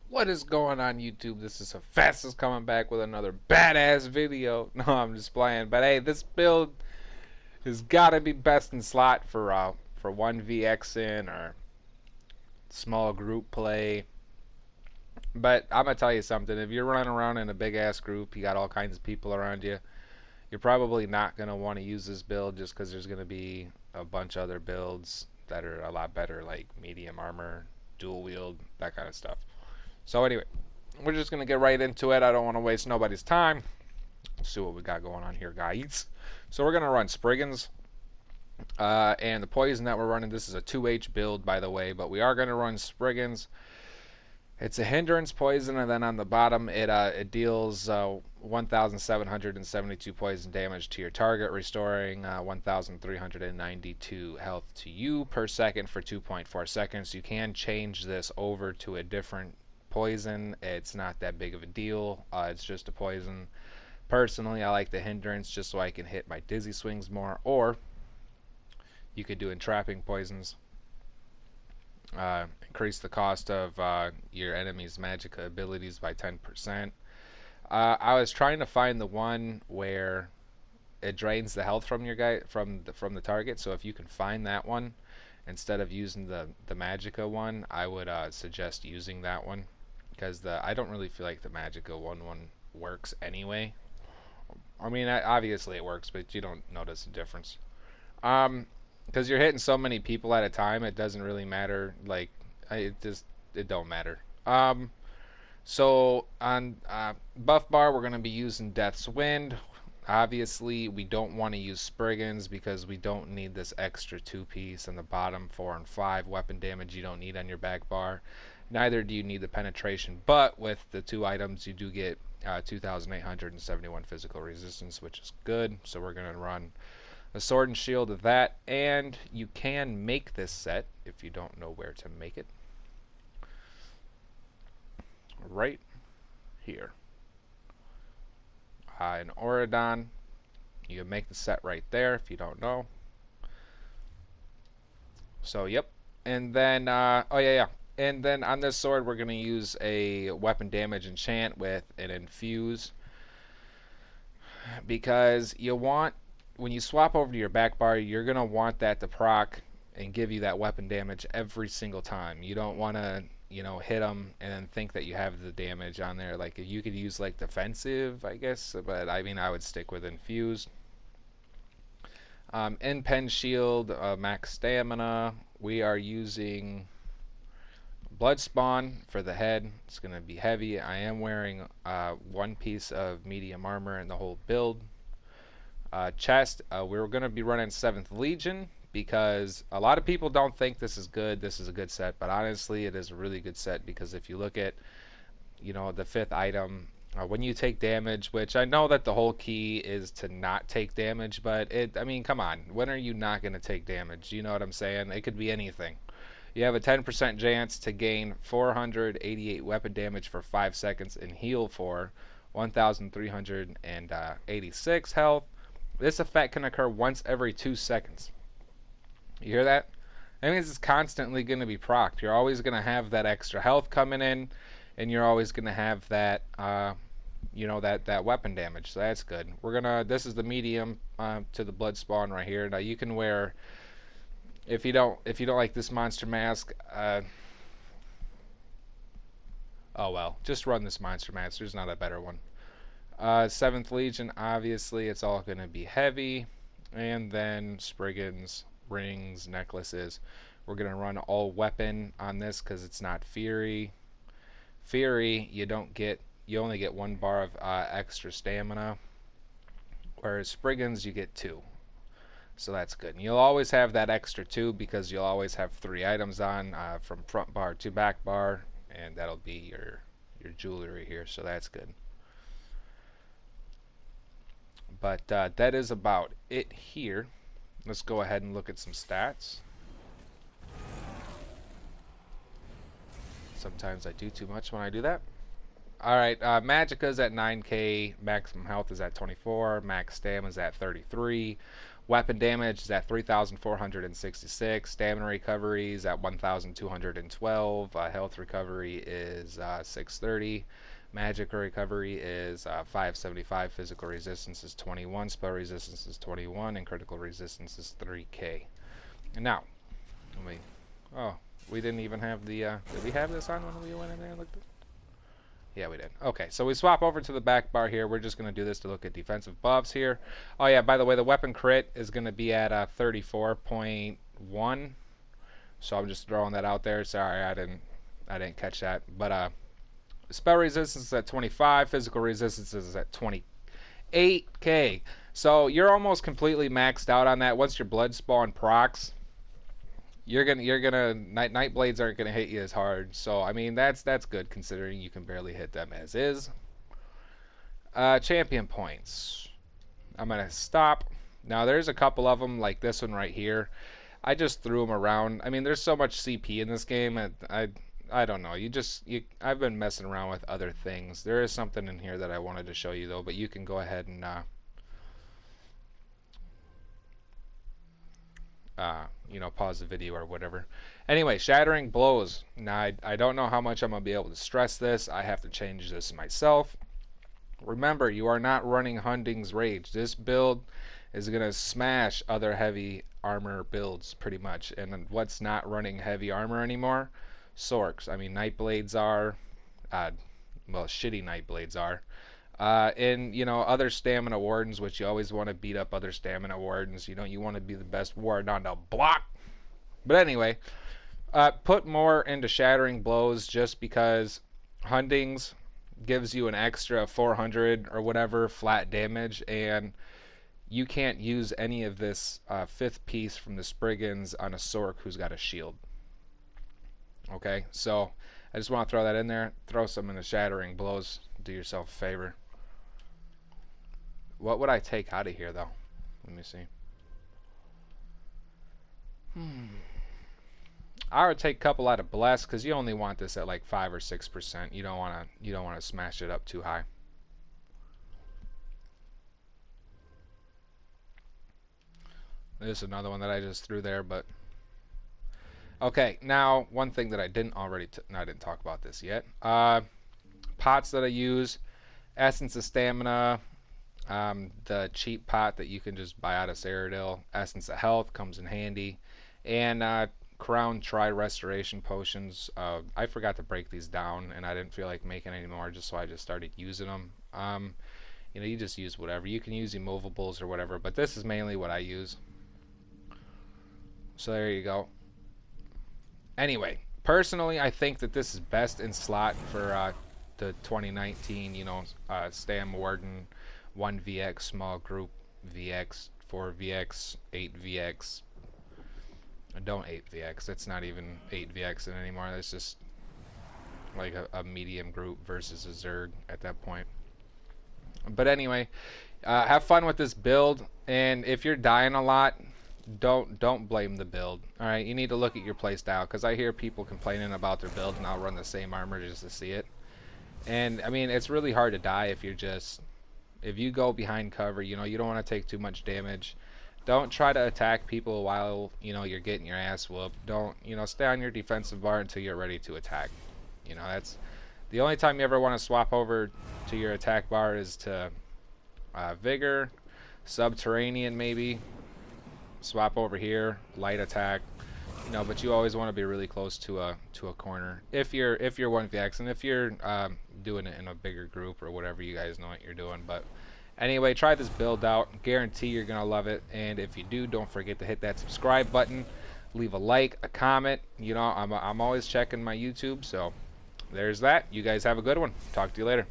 What is going on YouTube? This is thisis coming back with another badass video. No, I'm just playing. But hey, this build has got to be best in slot for 1v in or small group play. But I'm gonna tell you something. If you're running around in a big ass group, you got all kinds of people around you. You're probably not gonna want to use this build just because there's gonna be a bunch of other builds that are a lot better, like medium armor, dual wield, that kind of stuff. So anyway, we're just going to get right into it. I don't want to waste nobody's time. Let's see what we got going on here, guys. So we're going to run Spriggans. And the poison that we're running, this is a 2H build, by the way, but we are going to run Spriggans. It's a hindrance poison, and then on the bottom, it deals 1,772 poison damage to your target, restoring 1,392 health to you per second for 2.4 seconds. You can change this over to a different poison. It's not that big of a deal. It's just a poison. Personally, I like the hindrance just so I can hit my dizzy swings more, or you could do entrapping poisons. Increase the cost of your enemy's magic abilities by 10%. I was trying to find the one where it drains the health from your guy from the target. So if you can find that one instead of using the Magica one, I would suggest using that one, because I don't really feel like the Magica one works anyway. I mean, obviously it works, but you don't notice a difference. Because you're hitting so many people at a time, it doesn't really matter. Like, it don't matter. So on buff bar, we're going to be using Death's Wind. Obviously, we don't want to use Spriggans because we don't need this extra 2-piece on the bottom 4 and 5 weapon damage you don't need on your back bar. Neither do you need the penetration, but with the 2 items, you do get 2,871 physical resistance, which is good. So we're going to run a sword and shield of that, and you can make this set if you don't know where to make it. Right here. In Oridon, you can make the set right there if you don't know. So yep, and then oh yeah, and then on this sword we're going to use a weapon damage enchant with an infuse, because you want, when you swap over to your back bar, you're going to want that to proc and give you that weapon damage every single time. You don't want to, hit them and then think that you have the damage on there. Like, you could use like defensive, I guess, but I mean, I would stick with infused. In pen shield, max stamina. We are using blood spawn for the head. It's going to be heavy. I am wearing 1 piece of medium armor in the whole build. Chest, we're going to be running 7th Legion, because a lot of people don't think this is good. This is a good set, but honestly, it is a really good set, because if you look at, the 5th item, when you take damage, which I know that the whole key is to not take damage, but I mean, come on, when are you not going to take damage? You know what I'm saying? It could be anything. You have a 10% chance to gain 488 weapon damage for 5 seconds and heal for 1,386 health. This effect can occur once every 2 seconds. You hear that? That means it's constantly going to be procced. You're always going to have that extra health coming in, and you're always going to have that, that weapon damage. So that's good. This is the medium to the blood spawn right here. Now you can wear, if you don't like this monster mask, oh well, just run this monster mask. There's not a better one. 7th Legion, obviously, it's all going to be heavy. And then Spriggans, rings, necklaces. We're going to run all weapon on this because it's not Fury. Fury, you only get 1 bar of extra stamina. Whereas Spriggans, you get 2. So that's good. And you'll always have that extra 2 because you'll always have 3 items on from front bar to back bar. And that'll be your jewelry here. So that's good. But that is about it here. Let's go ahead and look at some stats. Sometimes I do too much when I do that. Alright, Magicka's at 9k, maximum health is at 24, max stam is at 33, Weapon damage is at 3,466. Stamina recovery is at 1,212. Health recovery is 630. Magic recovery is 575. Physical resistance is 21. Spell resistance is 21. And critical resistance is 3k. And now, we didn't even have the, did we have this on when we went in there and looked at it? Yeah, we did. Okay, so we swap over to the back bar here. We're just going to do this to look at defensive buffs here. Oh yeah, by the way, the weapon crit is going to be at 34.1. So I'm just throwing that out there. Sorry, I didn't catch that. But spell resistance is at 25. Physical resistance is at 28k. So you're almost completely maxed out on that. Once your blood spawn procs, night blades aren't gonna hit you as hard. So I mean that's good considering you can barely hit them as is. Champion points. I'm gonna stop. Now there's a couple of them like this one right here. I just threw them around. I mean there's so much CP in this game. I don't know. I've been messing around with other things. There is something in here that I wanted to show you though, but you can go ahead and pause the video or whatever. Anyway, shattering blows. Now, I don't know how much I'm going to be able to stress this. I have to change this myself. Remember, you are not running Hunding's Rage. This build is going to smash other heavy armor builds, pretty much. And what's not running heavy armor anymore? Sorks. I mean, Night Blades are. Well, shitty Night Blades are. And other stamina wardens, which you always want to beat up other stamina wardens. You want to be the best warden on the block. But anyway, put more into shattering blows just because Hundings gives you an extra 400 or whatever flat damage, and you can't use any of this fifth piece from the Spriggans on a Sork who's got a shield. Okay, so I just want to throw that in there. Throw some into shattering blows. Do yourself a favor. What would I take out of here, though? Let me see. I would take a couple out of Bless because you only want this at like 5 or 6%. You don't want to smash it up too high. There's another one that I just threw there, but okay. Now, one thing that I didn't I didn't talk about this yet. Pots that I use: Essence of Stamina. The cheap pot that you can just buy out of Cyrodiil. Essence of Health comes in handy. And Crown Tri-Restoration Potions. I forgot to break these down, and I didn't feel like making any more, so I just started using them. You just use whatever. You can use immovables or whatever, but this is mainly what I use. So there you go. Anyway, personally, I think that this is best in slot for the 2019, Stam Warden 1VX small group VX, 4VX, 8VX. Don't 8VX. It's not even 8VX anymore. That's just like a medium group versus a Zerg at that point. But anyway, have fun with this build, and if you're dying a lot, don't blame the build. All right, you need to look at your playstyle, because I hear people complaining about their build, and I'll run the same armor just to see it. And I mean, it's really hard to die if you go behind cover. You don't want to take too much damage. Don't try to attack people while you're getting your ass whooped. Don't stay on your defensive bar until you're ready to attack. That's the only time you ever want to swap over to your attack bar is to vigor, subterranean maybe. Swap over here, light attack. But you always want to be really close to a corner if you're 1VX, and if you're doing it in a bigger group or whatever, you guys know what you're doing. But anyway, try this build out. Guarantee you're gonna love it. And if you do, don't forget to hit that subscribe button, leave a like, a comment. I'm always checking my YouTube, so there's that. You guys have a good one. Talk to you later.